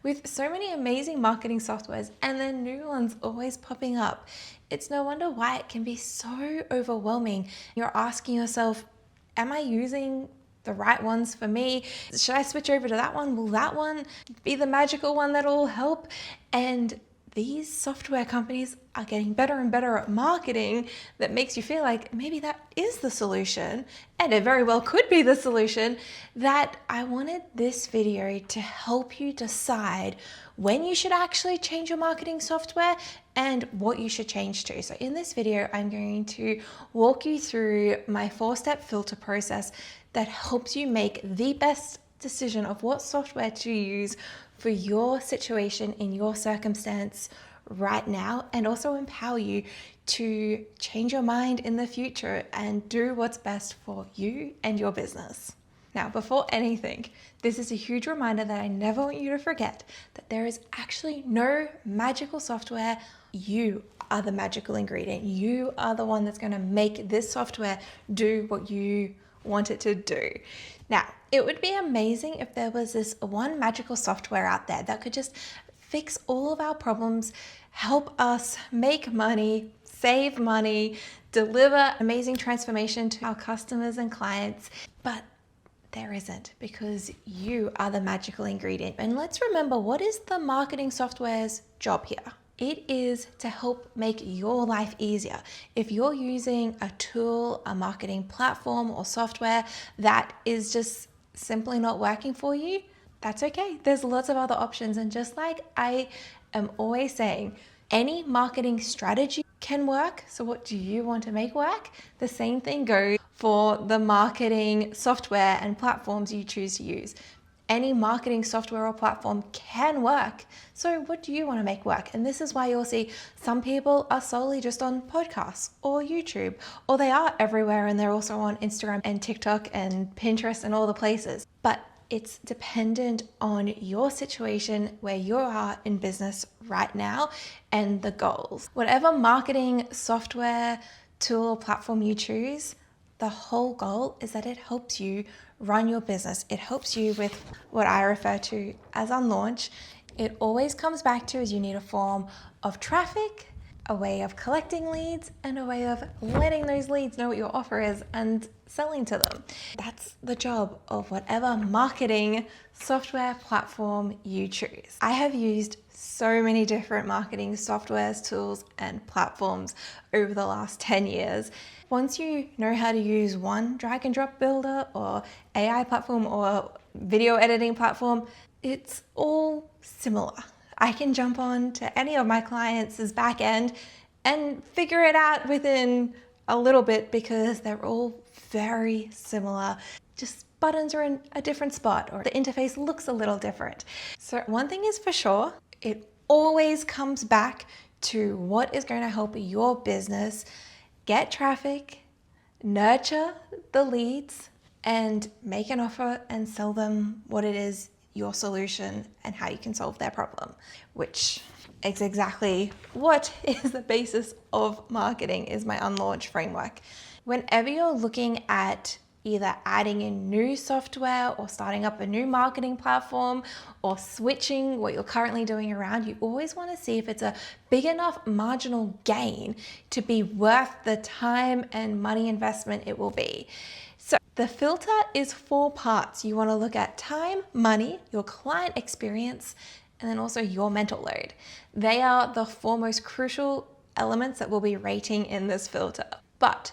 With so many amazing marketing softwares and then new ones always popping up, it's no wonder why it can be so overwhelming. You're asking yourself, am I using the right ones for me? Should I switch over to that one? Will that one be the magical one that'll help? And these software companies are getting better and better at marketing that makes you feel like maybe that is the solution, and it very well could be the solution. That I wanted this video to help you decide when you should actually change your marketing software and what you should change to. So in this video, I'm going to walk you through my 4-step filter process that helps you make the best decision of what software to use for your situation in your circumstance right now, and also empower you to change your mind in the future and do what's best for you and your business. Now, before anything, this is a huge reminder that I never want you to forget that there is actually no magical software. You are the magical ingredient. You are the one that's going to make this software do what you want it to do. Now, it would be amazing if there was this one magical software out there that could just fix all of our problems, help us make money, save money, deliver amazing transformation to our customers and clients. But there isn't, because you are the magical ingredient. And let's remember, what is the marketing software's job here? It is to help make your life easier. If you're using a tool, a marketing platform or software that is just simply not working for you, that's okay. There's lots of other options. And just like I am always saying, any marketing strategy can work. So what do you want to make work? The same thing goes for the marketing software and platforms you choose to use. Any marketing software or platform can work. So what do you want to make work? And this is why you'll see some people are solely just on podcasts or YouTube, or they are everywhere and they're also on Instagram and TikTok and Pinterest and all the places. But it's dependent on your situation, where you are in business right now, and the goals. Whatever marketing software, tool, or platform you choose, the whole goal is that it helps you run your business. It helps you with what I refer to as on launch. It always comes back to is you need a form of traffic, a way of collecting leads, and a way of letting those leads know what your offer is and selling to them. That's the job of whatever marketing software platform you choose. I have used so many different marketing softwares, tools, and platforms over the last 10 years. Once you know how to use one drag and drop builder or AI platform or video editing platform, it's all similar. I can jump on to any of my clients' back end and figure it out within a little bit, because they're all very similar. Just buttons are in a different spot, or the interface looks a little different. So one thing is for sure, it always comes back to what is going to help your business get traffic, nurture the leads, and make an offer and sell them what it is, your solution, and how you can solve their problem, which is exactly what is the basis of marketing, is my unlaunch framework. Whenever you're looking at either adding in new software or starting up a new marketing platform or switching what you're currently doing around, you always want to see if it's a big enough marginal gain to be worth the time and money investment it will be. So the filter is 4 parts. You want to look at time, money, your client experience, and then also your mental load. They are the 4 most crucial elements that we'll be rating in this filter. But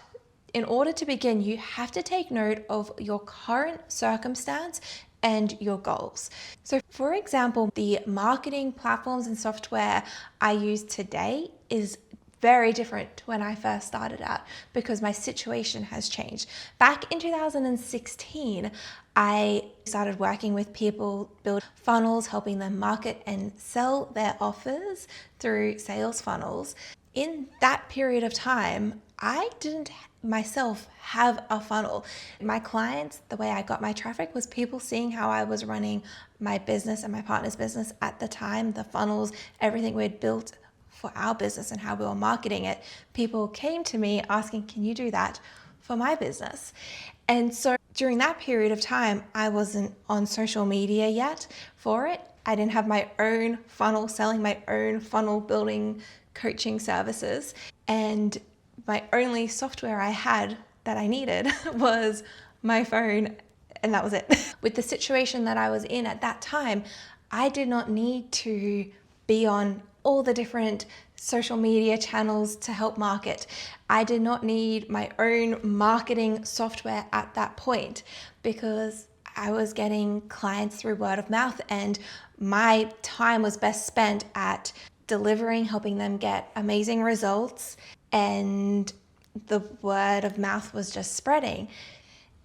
in order to begin, you have to take note of your current circumstance and your goals. So for example, the marketing platforms and software I use today is very different to when I first started out, because my situation has changed. Back in 2016, I started working with people, build funnels, helping them market and sell their offers through sales funnels. In that period of time, I didn't myself have a funnel. My clients, the way I got my traffic was people seeing how I was running my business and my partner's business at the time, the funnels, everything we'd built for our business and how we were marketing it. People came to me asking, can you do that for my business? And so during that period of time, I wasn't on social media yet for it. I didn't have my own funnel, selling my own funnel building coaching services. And my only software I had that I needed was my phone, and that was it. With the situation that I was in at that time, I did not need to be on all the different social media channels to help market. I did not need my own marketing software at that point because I was getting clients through word of mouth, and my time was best spent at delivering, helping them get amazing results, and the word of mouth was just spreading.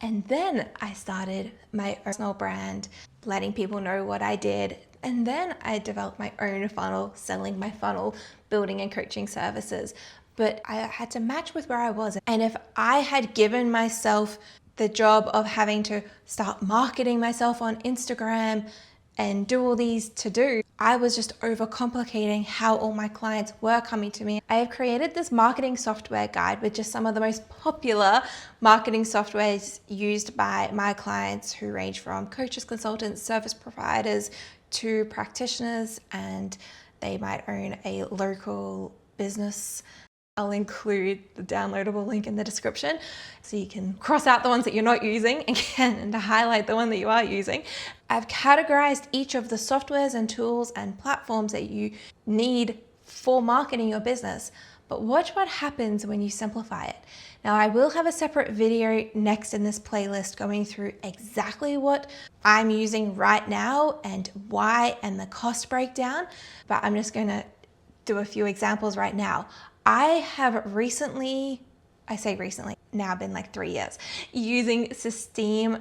And then I started my personal brand, letting people know what I did. And then I developed my own funnel, selling my funnel, building and coaching services. But I had to match with where I was. And if I had given myself the job of having to start marketing myself on Instagram and do all these to-do, I was just overcomplicating how all my clients were coming to me. I have created this marketing software guide with just some of the most popular marketing softwares used by my clients, who range from coaches, consultants, service providers to practitioners, and they might own a local business. I'll include the downloadable link in the description so you can cross out the ones that you're not using again and to highlight the one that you are using. I've categorized each of the softwares and tools and platforms that you need for marketing your business. But watch what happens when you simplify it. Now, I will have a separate video next in this playlist going through exactly what I'm using right now and why, and the cost breakdown, but I'm just going to do a few examples right now. I have recently, I say recently, now been like 3 years, using Systeme.io.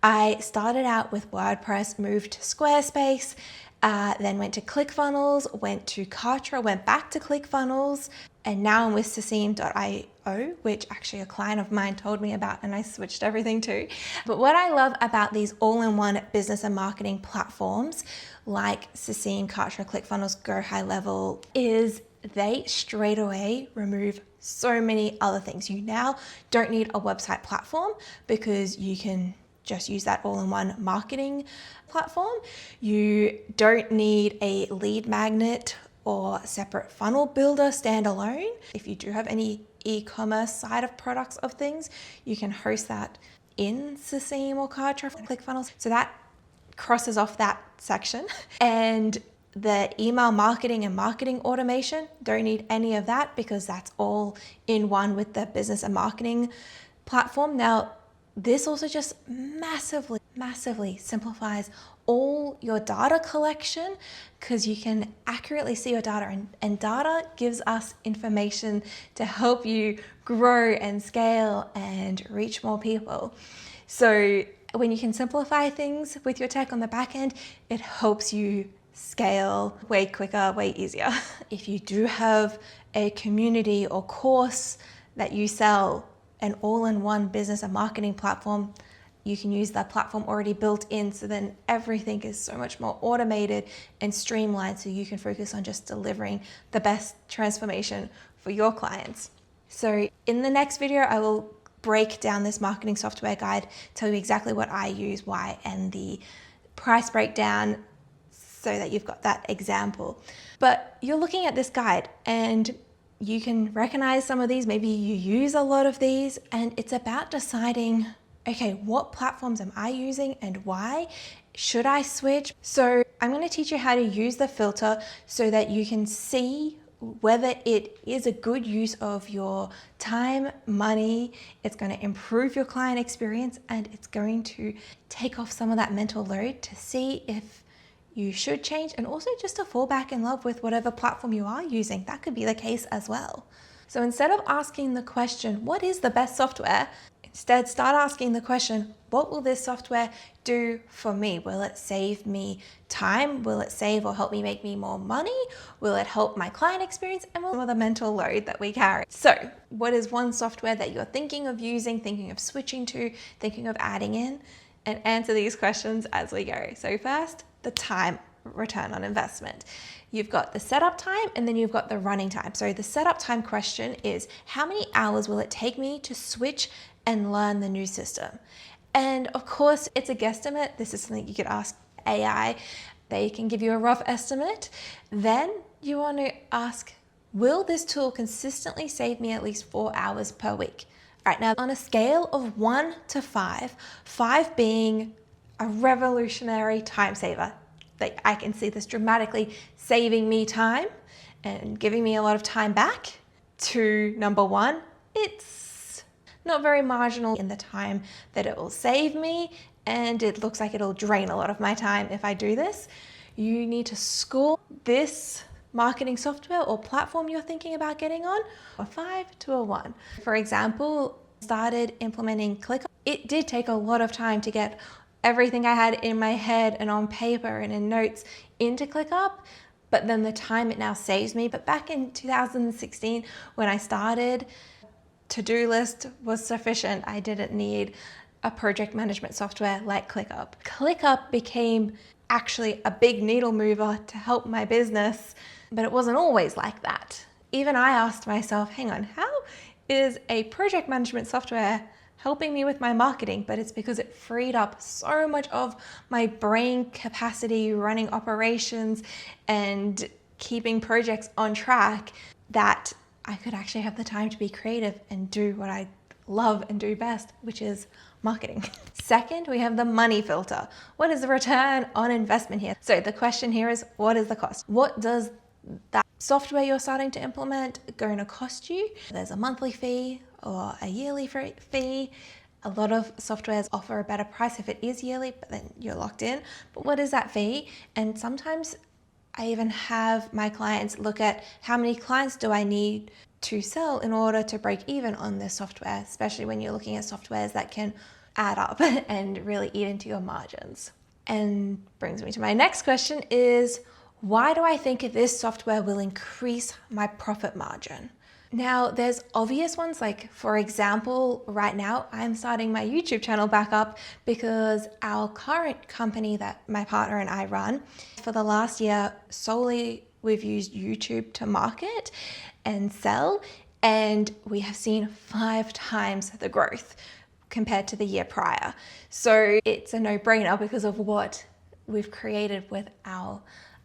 I started out with WordPress, moved to Squarespace, then went to ClickFunnels, went to Kartra, went back to ClickFunnels, and now I'm with Systeme.io, which actually a client of mine told me about, and I switched everything to. But what I love about these all-in-one business and marketing platforms like Systeme, Kartra, ClickFunnels, Go High Level is they straight away remove so many other things. You now don't need a website platform because you can just use that all-in-one marketing platform. You don't need a lead magnet or separate funnel builder standalone. If you do have any e-commerce side of products of things, you can host that in Systeme or Kartra, ClickFunnels. So that crosses off that section. And the email marketing and marketing automation, don't need any of that because that's all in one with the business and marketing platform. Now, this also just massively simplifies all your data collection because you can accurately see your data, and data gives us information to help you grow and scale and reach more people. So when you can simplify things with your tech on the back end, it helps you scale way quicker, way easier. If you do have a community or course that you sell, an all-in-one business and marketing platform, you can use that platform already built in, so then everything is so much more automated and streamlined, so you can focus on just delivering the best transformation for your clients. So in the next video, I will break down this marketing software guide, tell you exactly what I use, why, and the price breakdown so that you've got that example. But you're looking at this guide and you can recognize some of these, maybe you use a lot of these, and it's about deciding, okay, what platforms am I using and why? Should I switch? So I'm going to teach you how to use the filter so that you can see whether it is a good use of your time, money, it's going to improve your client experience, and it's going to take off some of that mental load to see if you should change, and also just to fall back in love with whatever platform you are using. That could be the case as well. So instead of asking the question, what is the best software? Instead, start asking the question, what will this software do for me? Will it save me time? Will it save or help me make me more money? Will it help my client experience? And will the mental load that we carry? So what is one software that you're thinking of using, thinking of switching to, thinking of adding in? And answer these questions as we go. So first, the time return on investment. You've got the setup time and then you've got the running time. So the setup time question is, how many hours will it take me to switch and learn the new system? And of course, it's a guesstimate. This is something you could ask AI. They can give you a rough estimate. Then you want to ask, will this tool consistently save me at least 4 hours per week? All right, now on a scale of 1 to 5, 5 being a revolutionary time saver, like I can see this dramatically saving me time and giving me a lot of time back, to number 1, it's not very marginal in the time that it will save me, and it looks like it'll drain a lot of my time if I do this. You need to score this marketing software or platform you're thinking about getting on a 5 to a 1. For example, started implementing ClickUp. It did take a lot of time to get everything I had in my head and on paper and in notes into ClickUp, but then the time it now saves me. But back in 2016, when I started, to-do list was sufficient. I didn't need a project management software like ClickUp. ClickUp became actually a big needle mover to help my business, but it wasn't always like that. Even I asked myself, hang on, how is a project management software helping me with my marketing? But it's because it freed up so much of my brain capacity running operations and keeping projects on track that I could actually have the time to be creative and do what I love and do best, which is marketing. Second, we have the money filter. What is the return on investment here? So the question here is, what is the cost? What does that software you're starting to implement going to cost you? There's a monthly fee or a yearly fee. A lot of softwares offer a better price if it is yearly, but then you're locked in. But what is that fee? And sometimes I even have my clients look at how many clients do I need to sell in order to break even on this software, especially when you're looking at softwares that can add up and really eat into your margins. And brings me to my next question is, why do I think this software will increase my profit margin? Now, there's obvious ones, like for example, right now I'm starting my YouTube channel back up because our current company that my partner and I run, for the last year solely we've used YouTube to market and sell, and we have seen 5 times the growth compared to the year prior. So it's a no-brainer because of what we've created with our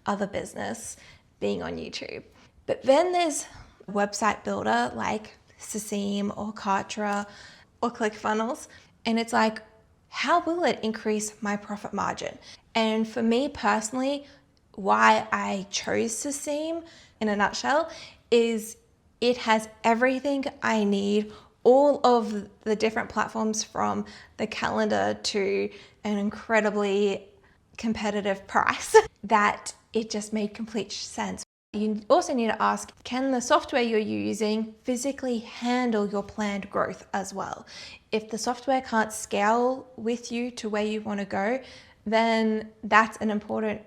other business being on YouTube. But then there's a website builder like Sasim or Kartra or ClickFunnels, and it's like, how will it increase my profit margin? And for me personally, why I chose Sasim in a nutshell is it has everything I need, all of the different platforms from the calendar to an incredibly competitive price that it just made complete sense. You also need to ask, can the software you're using physically handle your planned growth as well? If the software can't scale with you to where you want to go, then that's an important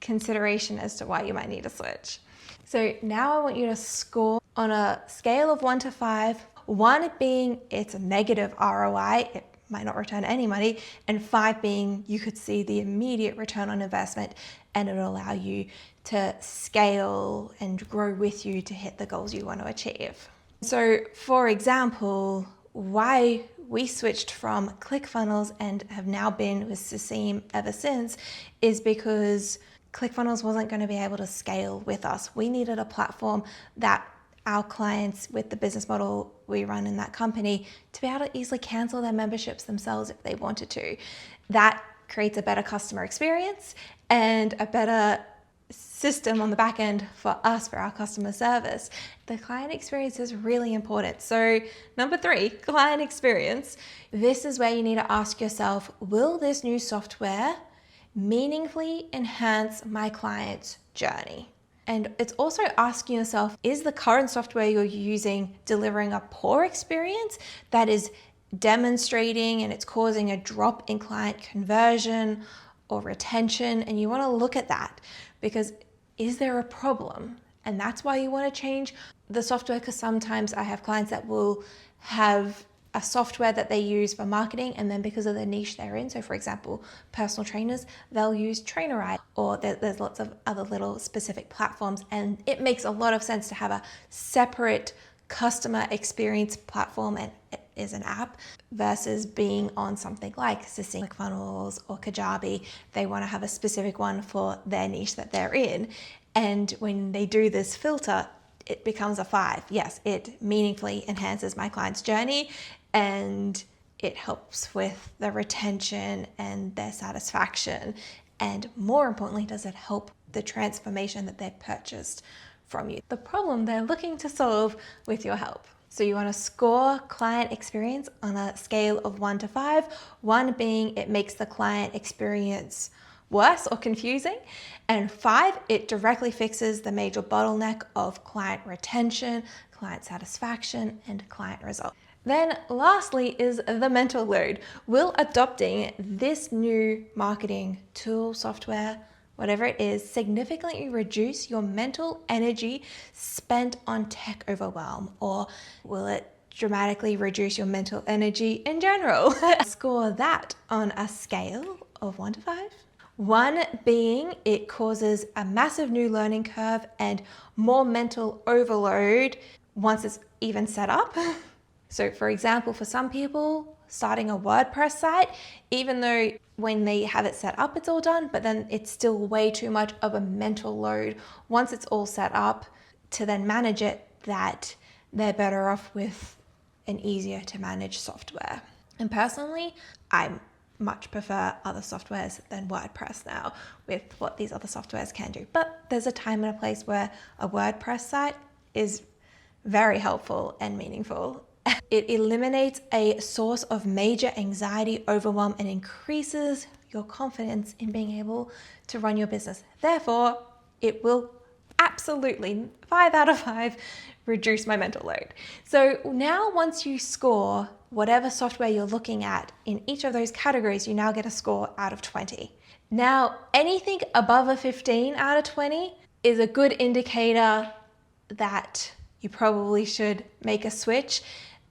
consideration as to why you might need to switch. So now I want you to score on a scale of 1 to 5, 1 being it's a negative ROI, it might not return any money, and 5 being you could see the immediate return on investment and it'll allow you to scale and grow with you to hit the goals you want to achieve. So for example, why we switched from ClickFunnels and have now been with Sasim ever since is because ClickFunnels wasn't going to be able to scale with us. We needed a platform that our clients with the business model we run in that company to be able to easily cancel their memberships themselves if they wanted to. That creates a better customer experience and a better system on the back end for us, for our customer service. The client experience is really important. So number 3, client experience. This is where you need to ask yourself, will this new software meaningfully enhance my client's journey? And it's also asking yourself, is the current software you're using delivering a poor experience that is demonstrating and it's causing a drop in client conversion or retention? And you want to look at that because is there a problem? And that's why you want to change the software, because sometimes I have clients that will have a software that they use for marketing, and then because of the niche they're in, so for example, personal trainers, they'll use Trainerite, or there's lots of other little specific platforms, and it makes a lot of sense to have a separate customer experience platform and is an app versus being on something like ClickFunnels or Kajabi. They want to have a specific one for their niche that they're in. And when they do this filter, it becomes a 5. Yes, it meaningfully enhances my client's journey and it helps with the retention and their satisfaction. And more importantly, does it help the transformation that they've purchased from you, the problem they're looking to solve with your help. So you want to score client experience on a scale of 1 to 5, 1 being it makes the client experience worse or confusing, and 5, it directly fixes the major bottleneck of client retention, client satisfaction, and client result. Then lastly is the mental load. Will adopting this new marketing tool, software, whatever it is, significantly reduce your mental energy spent on tech overwhelm? Or will it dramatically reduce your mental energy in general? Score that on a scale of 1 to 5. 1 being it causes a massive new learning curve and more mental overload once it's even set up. So for example, for some people, starting a WordPress site, even though when they have it set up, it's all done, but then it's still way too much of a mental load once it's all set up to then manage it, that they're better off with an easier to manage software. And personally, I much prefer other softwares than WordPress now with what these other softwares can do. But there's a time and a place where a WordPress site is very helpful and meaningful. It eliminates a source of major anxiety, overwhelm, and increases your confidence in being able to run your business. Therefore, it will absolutely, 5 out of 5, reduce my mental load. So now once you score whatever software you're looking at in each of those categories, you now get a score out of 20. Now, anything above a 15 out of 20 is a good indicator that you probably should make a switch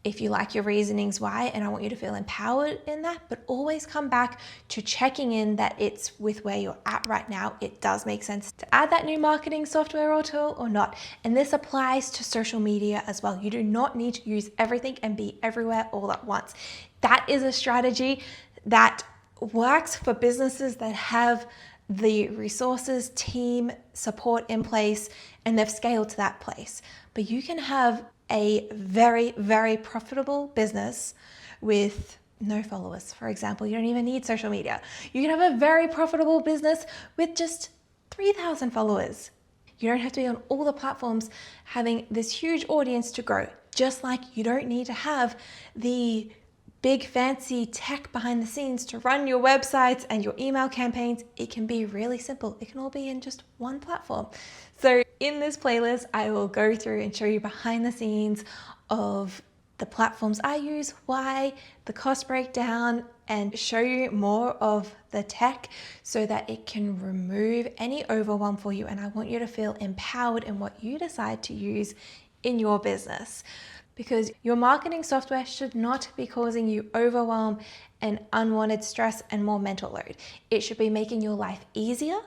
if you like your reasonings why, and I want you to feel empowered in that, but always come back to checking in that it's with where you're at right now. It does make sense to add that new marketing software or tool or not. And this applies to social media as well. You do not need to use everything and be everywhere all at once. That is a strategy that works for businesses that have the resources, team, support in place, and they've scaled to that place. But you can have a very, very profitable business with no followers. For example, you don't even need social media. You can have a very profitable business with just 3,000 followers. You don't have to be on all the platforms having this huge audience to grow. Just like you don't need to have the big fancy tech behind the scenes to run your websites and your email campaigns. It can be really simple. It can all be in just one platform. So in this playlist, I will go through and show you behind the scenes of the platforms I use, why, the cost breakdown, and show you more of the tech so that it can remove any overwhelm for you. And I want you to feel empowered in what you decide to use in your business, because your marketing software should not be causing you overwhelm and unwanted stress and more mental load. It should be making your life easier,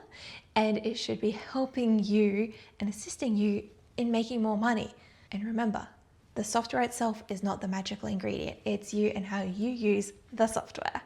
and it should be helping you and assisting you in making more money. And remember, the software itself is not the magical ingredient. It's you and how you use the software.